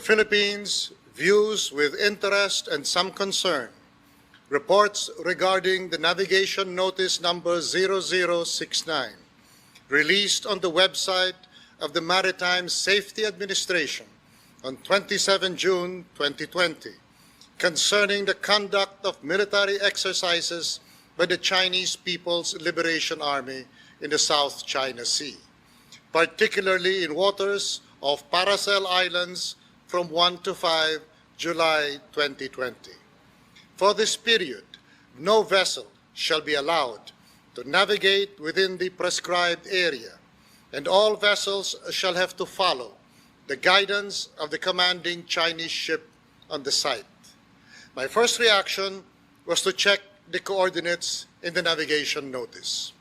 Philippines views with interest and some concern reports regarding the navigation notice number 0069, released on the website of the Maritime Safety Administration on 27 June 2020, concerning the conduct of military exercises by the Chinese People's Liberation Army in the South China Sea, particularly in waters of Paracel Islands from 1 to 5 July 2020. For this period, no vessel shall be allowed to navigate within the prescribed area, and all vessels shall have to follow the guidance of the commanding Chinese ship on the site. My first reaction was to check the coordinates in the navigation notice.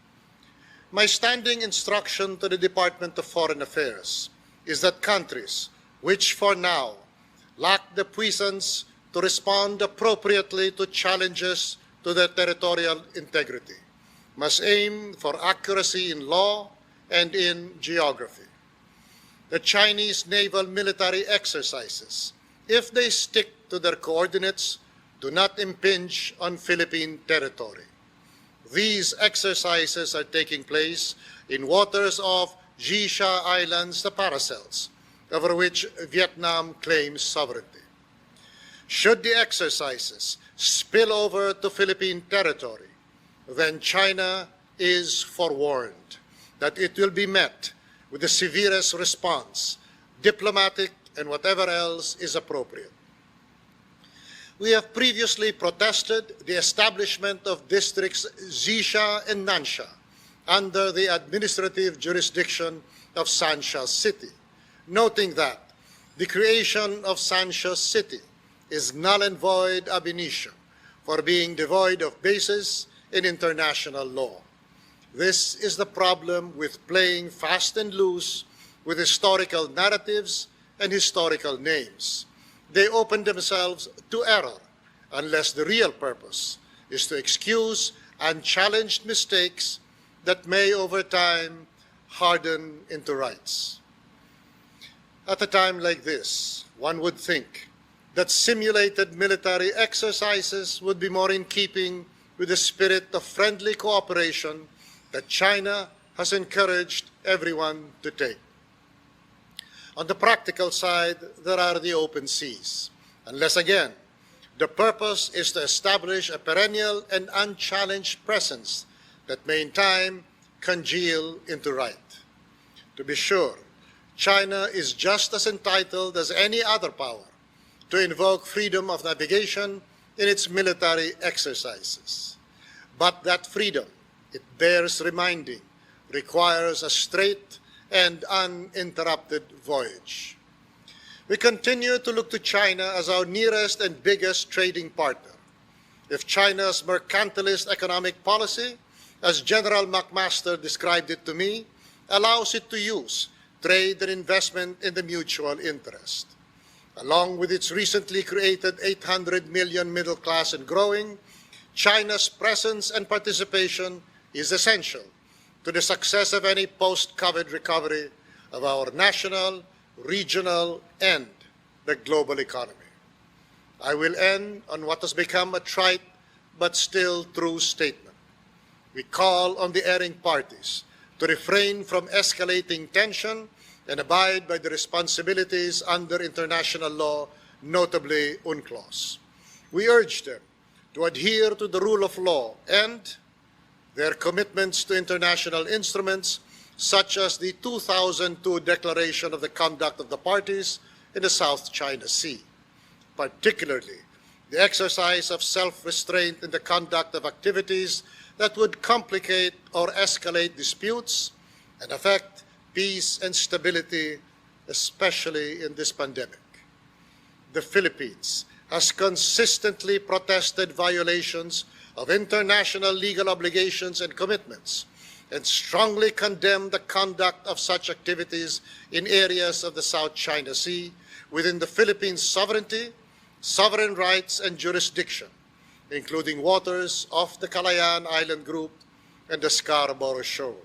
My standing instruction to the Department of Foreign Affairs is that countries which for now lack the puissance to respond appropriately to challenges to their territorial integrity must aim for accuracy in law and in geography. The Chinese naval military exercises, if they stick to their coordinates, do not impinge on Philippine territory. These exercises are taking place in waters of Jisha Islands, the Paracels, over which Vietnam claims sovereignty. Should the exercises spill over to Philippine territory, then China is forewarned that it will be met with the severest response, diplomatic and whatever else is appropriate. We have previously protested the establishment of districts Xisha and Nansha under the administrative jurisdiction of Sansha City, noting that the creation of Sansha City is null and void ab initio for being devoid of basis in international law. This is the problem with playing fast and loose with historical narratives and historical names. They open themselves to error unless the real purpose is to excuse unchallenged mistakes that may over time harden into rights. At a time like this, one would think that simulated military exercises would be more in keeping with the spirit of friendly cooperation that China has encouraged everyone to take. On the practical side, there are the open seas, unless again, the purpose is to establish a perennial and unchallenged presence that may in time congeal into right. To be sure, China is just as entitled as any other power to invoke freedom of navigation in its military exercises. But that freedom, it bears reminding, requires a straight and uninterrupted voyage. We continue to look to China as our nearest and biggest trading partner. If China's mercantilist economic policy, as General McMaster described it to me, allows it to use trade and investment in the mutual interest. Along with its recently created 800 million middle class and growing, China's presence and participation is essential to the success of any post-COVID recovery of our national, regional, and the global economy. I will end on what has become a trite but still true statement. We call on the erring parties to refrain from escalating tension and abide by the responsibilities under international law, notably UNCLOS. We urge them to adhere to the rule of law and their commitments to international instruments such as the 2002 Declaration of the Conduct of the Parties in the South China Sea, particularly the exercise of self-restraint in the conduct of activities that would complicate or escalate disputes and affect peace and stability, especially in this pandemic. The Philippines has consistently protested violations of international legal obligations and commitments, and strongly condemned the conduct of such activities in areas of the South China Sea within the Philippines' sovereignty, sovereign rights, and jurisdiction, including waters off the Calayan Island Group and the Scarborough Shoal.